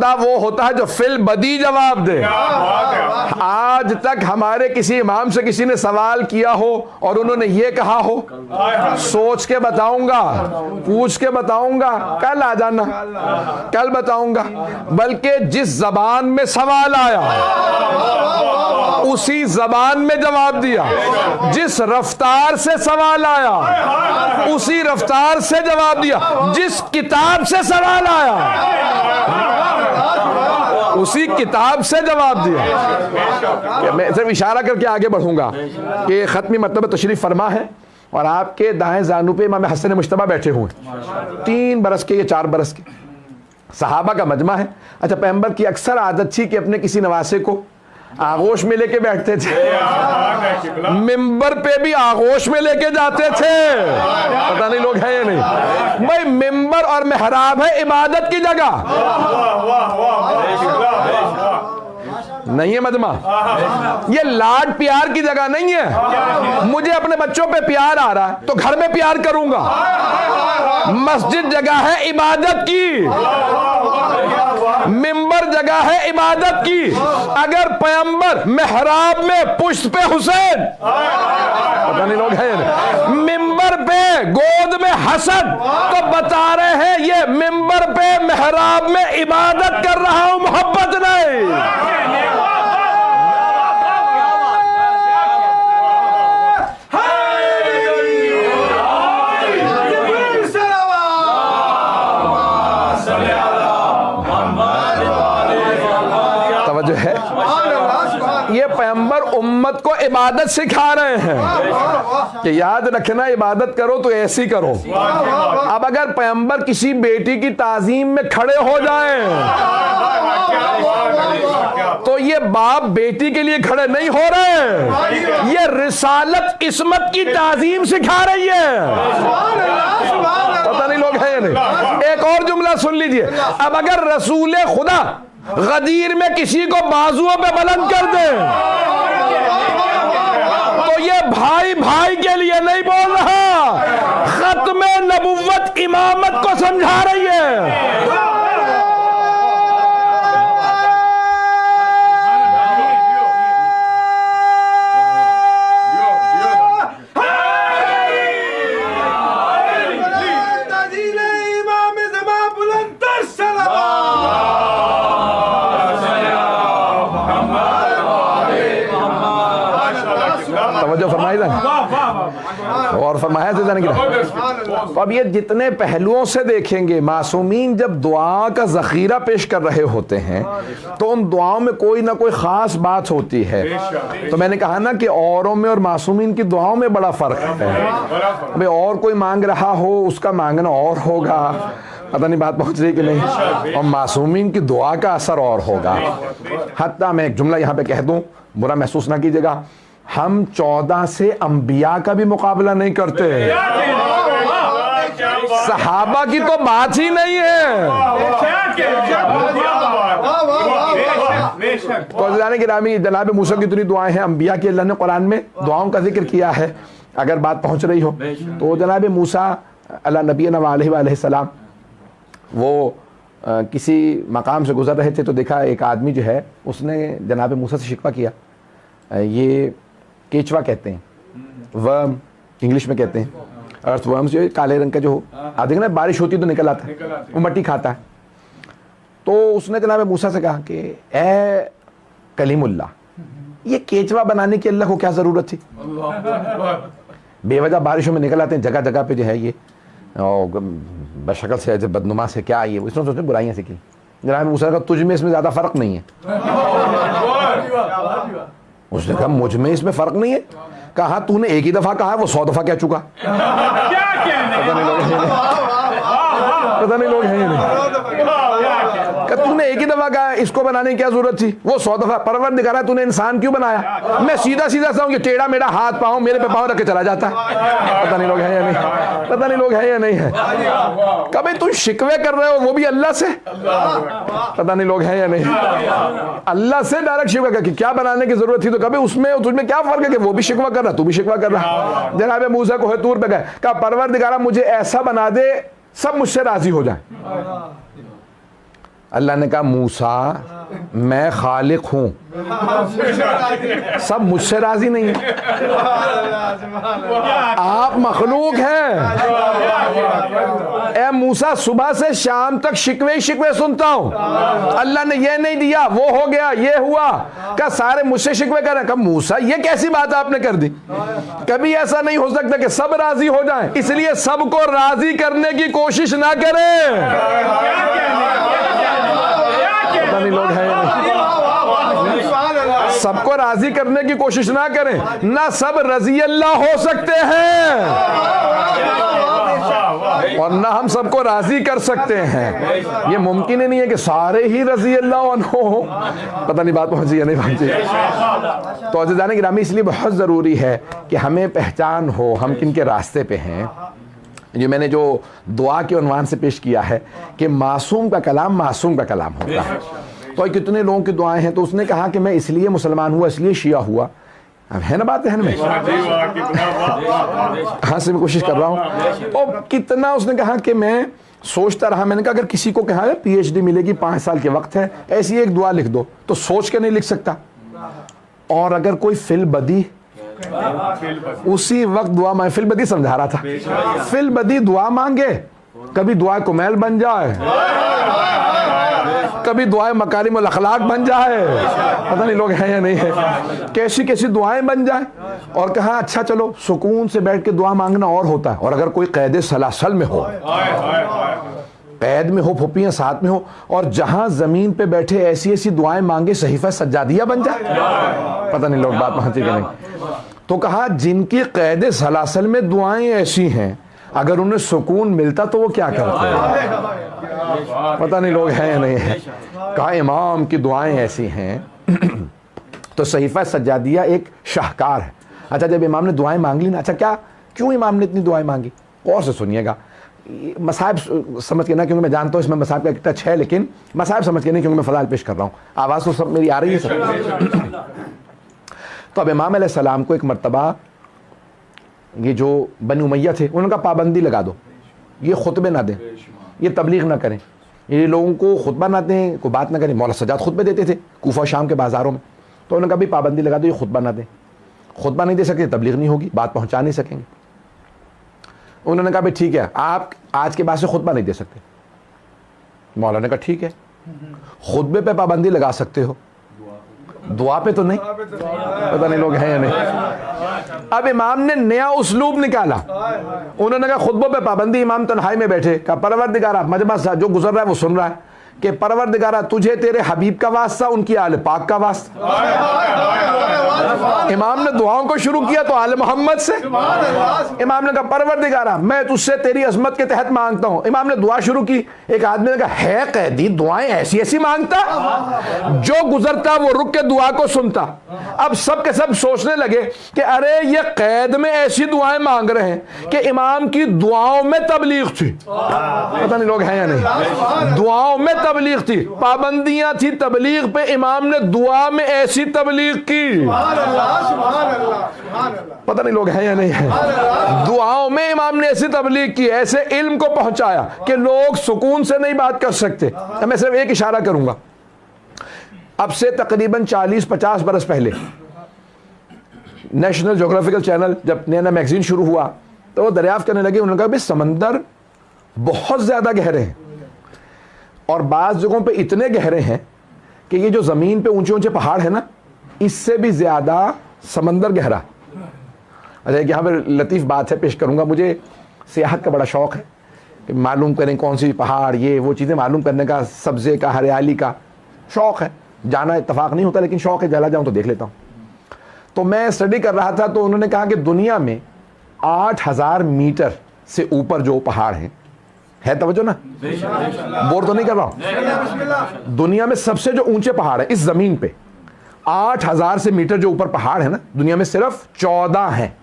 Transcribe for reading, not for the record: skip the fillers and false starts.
खुदा वो होता है जो फिल बदी जवाब दे। आज तक हमारे किसी इमाम से किसी ने सवाल किया हो और उन्होंने ये कहा हो, सोच के बताऊंगा, पूछ के बताऊंगा, कल आ जाना, कल बताऊंगा, बल्कि जिस जबान में सवाल आया उसी जबान में जवाब दिया, जिस रफ्तार से सवाल आया उसी रफ्तार से जवाब दिया, जिस किताब से सवाल आया उसी किताब से जवाब दिया। मैं सिर्फ इशारा करके आगे बढ़ूंगा कि खत्मी मतलब तशरीफ फरमा है और आपके दाएं जानू पे इमाम हसन मुश्तबा बैठे हुए, 3 बरस के या 4 बरस के सहाबा का मजमा है। अच्छा, पैगंबर की अक्सर आदत थी कि अपने किसी नवासे को आगोश में लेके बैठते थे, मिंबर पे भी आगोश में लेके जाते थे। पता नहीं लोग हैं या नहीं भाई, मिंबर और मेहराब है इबादत की जगह, नहीं है मजमा, ये लाड प्यार की जगह नहीं है। मुझे अपने बच्चों पे प्यार आ रहा है तो घर में प्यार करूंगा। मस्जिद जगह है इबादत की, मिंबर जगह है इबादत की। अगर पैगंबर मेहराब में पुश्त पे हुसैन, पता नहीं लोग हैं, मिंबर पे गोद में हसन, तो बता रहे हैं ये मिंबर पे मेहराब में इबादत कर रहा हूं, मोहब्बत नहीं। ये पैगंबर उम्मत को इबादत सिखा रहे हैं कि याद रखना, इबादत करो तो ऐसी करो। अब अगर पैगंबर किसी बेटी की ताजीम में खड़े हो जाएं तो ये बाप बेटी के लिए खड़े नहीं हो रहे, ये रिसालत इस्मत की ताजीम सिखा रही है। पता नहीं लोग हैं या नहीं। एक और जुमला सुन लीजिए, अब अगर रसूल खुदा गदीर में किसी को बाजुओं पे बुलंद कर दे तो ये भाई भाई के लिए नहीं बोल रहा, खत्मे नबुव्वत इमामत को समझा रही है। और फरमाया तो अब ये जितने पहलुओं से देखेंगे, मासूमीन जब दुआ का जखीरा पेश कर रहे होते हैं तो उन दुआओं में कोई ना कोई खास बात होती है। तो मैंने कहा ना कि औरों में और मासूमीन की दुआओं में बड़ा फर्क है। भाई और कोई मांग रहा हो उसका मांगना और होगा, पता नहीं बात पहुंच रही कि नहीं, और मासूमीन की दुआ का असर और होगा। हत्ता मैं एक जुमला यहाँ पे कह दूं, बुरा महसूस ना कीजिएगा, हम 14 से अंबिया का भी मुकाबला नहीं करते, सहाबा की तो बात ही नहीं है। तो गिरामी जनाब मूसा की इतनी दुआएं हैं, अंबिया की अल्लाह ने कुरान में दुआओं का जिक्र किया है। अगर बात पहुंच रही हो तो जनाब मूसा अला नबीना अलैहि सलाम वो किसी मकाम से गुजर रहे थे तो देखा एक आदमी जो है उसने जनाब मूसा से शिकवा किया। ये केचवा कहते हैं, वर्म इंग्लिश में कहते हैं, अर्थ वर्म जो काले रंग का जो आधे ना बारिश होती तो निकल आता है, वो मट्टी खाता है। तो उसने जनाब मूसा से कहा कि ए कलीमुल्लाह, ये केचवा बनाने की अल्लाह को क्या ज़रूरत थी, बेवजह बारिशों में निकल आते हैं जगह जगह पे जो है ये, और बशक्ल से बदनुमा से क्या ये, इसने सोचते बुराइयाँ सीखी। जनाब मूसा का तुझ में इसमें ज़्यादा फ़र्क नहीं है। उसने कहा मुझ में इसमें फ़र्क नहीं है। कहा तूने एक ही दफ़ा कहा है, वो 100 दफ़ा कह चुका। पता नहीं लोग हैं या नहीं। तूने एक ही दफा कहा इसको बनाने की क्या जरूरत थी, वो 100 दफा। परवरदिगार तूने इंसान क्यों बनाया, मैं सीधा सीधा सा हूं, ये टेढ़ा मेरा हाथ पाँव मेरे पे पाँव रख के चला जाता है। पता नहीं लोग हैं या नहीं, पता नहीं लोग हैं या नहीं है। कभी तुम शिकवे कर रहे हो वो भी अल्लाह से, पता नहीं लोग हैं या नहीं। अल्लाह से डायरेक्ट शिकवा कर क्या बनाने की जरूरत थी, तो कभी उसमें तुझमें क्या फर्क है कि वो भी शिकवा कर रहा तू भी शिकवा कर रहा। जनाब मूसा को तूर पे गए, कहा परवरदिगार मुझे ऐसा बना दे सब मुझसे राजी हो जाए। अल्लाह ने कहा मूसा मैं खालिक हूं, सब मुझसे राजी नहीं है, आप मखलूक हैं। ए मूसा सुबह से शाम तक शिकवे शिकवे सुनता हूं, अल्लाह ने ये नहीं दिया, वो हो गया, ये हुआ, क्या सारे मुझसे शिकवे कर रहे हैं। कहा मूसा ये कैसी बात आपने कर दी, कभी ऐसा नहीं हो सकता कि सब राजी हो जाएं, इसलिए सबको राजी करने की कोशिश ना करें। पता नहीं लोग हैं या नहीं, सबको राजी करने की कोशिश ना करें, ना सब रजी अल्लाह हो सकते हैं और ना हम सबको राजी कर सकते हैं। ये मुमकिन ही नहीं है कि सारे ही रजी अल्लाह हो। पता नहीं बात पहुंची या नहीं पहुंची। तो अज़ीज़ान गिरामी, इसलिए बहुत ज़रूरी है कि हमें पहचान हो हम किन के रास्ते पे हैं। ये मैंने जो दुआ के उन्वान से पेश किया है कि मासूम का कलाम मासूम का कलाम होगा। तो कितने लोगों की दुआएं हैं। तो उसने कहा कि मैं इसलिए मुसलमान हुआ, इसलिए शिया हुआ। अब है ना बात जहन में, हाँ से मैं कोशिश कर रहा हूँ। और कितना उसने कहा कि मैं सोचता रहा, मैंने कहा अगर किसी को कहा है PhD मिलेगी, 5 साल के वक्त है, ऐसी एक दुआ लिख दो, तो सोच के नहीं लिख सकता। और अगर कोई फिल बदी, उसी वक्त दुआ मांगे, फिल बदी समझा रहा था, फिल बदी दुआ मांगे, कभी दुआ कुमैल बन जाए, कभी दुआएं मकारिमुल अखलाक बन जाए, पता नहीं लोग हैं या नहीं है, कैसी कैसी दुआएं बन जाए। और कहा अच्छा चलो सुकून से बैठ के दुआ मांगना और होता है। और अगर कोई कैद सलासल में हो, कैद में हो, फुप्पियां साथ में हो, और जहां जमीन पे बैठे ऐसी ऐसी दुआएं मांगे सहीफा सज्जादिया बन जाए, पता नहीं लोग बात पहुंची कि नहीं। तो कहा जिनकी कैद सलासल में दुआएं ऐसी हैं, अगर उन्हें सुकून मिलता तो वो क्या करते हैं, पता नहीं लोग हैं या नहीं है। कहा इमाम की दुआएं ऐसी हैं। तो सहीफा सज्जादिया एक शाहकार है। अच्छा जब इमाम ने दुआएं मांग ली ना, अच्छा क्या क्यों इमाम ने इतनी दुआएं मांगी, और से सुनिएगा, मसाइब समझ के ना, क्योंकि मैं जानता हूँ इसमें मसाइब का एक टच है, लेकिन मसाइब समझ के नहीं, क्योंकि मैं फजाइल पेश कर रहा हूँ। आवाज़ तो सब मेरी आ रही है सब। तो अब इमाम अलैहिस्सलाम को एक मर्तबा ये जो बनी उमैया थे, उनका पाबंदी लगा दो, ये खुतबे ना दें, ये तबलीग ना करें, ये लोगों को खुतबा ना दें, कोई बात ना करें। मौला सज्जाद खुतबे देते थे कूफा शाम के बाज़ारों में, तो उन्होंने कभी पाबंदी लगा दो, ये खुतबा ना दें, खुतबा नहीं दे सकते, तबलीग नहीं होगी, बात पहुंचा नहीं सकेंगे। उन्होंने कहा भाई ठीक है, आप आज के बाद से खुतबा नहीं दे सकते। मौला ने कहा ठीक है, खुतबे पे पाबंदी लगा सकते हो, दुआ पे तो नहीं। पता नहीं लोग हैं या नहीं। अब इमाम ने नया उसलूब निकाला, उन्होंने कहा खुतबों पे पाबंदी, इमाम तन्हाई में बैठे, कहा परवरदिगारा, मजमा जो गुजर रहा है वो सुन रहा है, कि परवरदिगारा तुझे तेरे हबीब का वास्ता, उनकी आले पाक का वास्ता। इमाम ने दुआओं को शुरू किया तो आले मोहम्मद से। इमाम ने कहा परवरदिगारा मैं तुझसे तेरी अजमत के तहत मांगता हूं। इमाम ने दुआ शुरू की। एक आदमी ने कहा है कैदी दुआएं ऐसी ऐसी मांगता, जो गुजरता वो रुक के दुआ को सुनता। अब सब के सब सोचने लगे कि अरे ये कैद में ऐसी दुआएं मांग रहे हैं कि इमाम की दुआओं में तबलीग थी। पता नहीं लोग हैं या नहीं, दुआओं में तबलीग थी, पाबंदियां थी तबलीग पे, इमाम ने दुआ में ऐसी तबलीग की। पता नहीं लोग हैं या नहीं है, दुआओं में इमाम ने ऐसी तबलीग की, ऐसे इल्म को पहुंचाया कि लोग सुकून से नहीं बात कर सकते। मैं सिर्फ एक इशारा करूंगा, अब से तकरीबन 40-50 बरस पहले नेशनल ज्योग्राफिकल चैनल जब नया मैगजीन शुरू हुआ तो वो दरियाफ्त करने लगे, उन्होंने कहा भाई समंदर बहुत ज्यादा गहरे हैं और बाज़ जगहों पे इतने गहरे हैं कि ये जो ज़मीन पे ऊंचे ऊंचे पहाड़ है ना, इससे भी ज़्यादा समंदर गहरा। अच्छा यहाँ पर लतीफ़ बात है, पेश करूँगा। मुझे सियाहत का बड़ा शौक़ है कि मालूम करें कौन सी पहाड़, ये वो चीज़ें मालूम करने का, सब्ज़े का, हरियाली का शौक़ है। जाना इत्तफाक नहीं होता, लेकिन शौक़ है, चला जाऊँ तो देख लेता हूँ। तो मैं स्टडी कर रहा था, तो उन्होंने कहा कि दुनिया में 8000 मीटर से ऊपर जो पहाड़ हैं, है तवज्जो ना, बोर तो नहीं कर रहा हूं, दुनिया में सबसे जो ऊंचे पहाड़ है इस जमीन पे 8000 से मीटर जो ऊपर पहाड़ है ना, दुनिया में सिर्फ 14 हैं।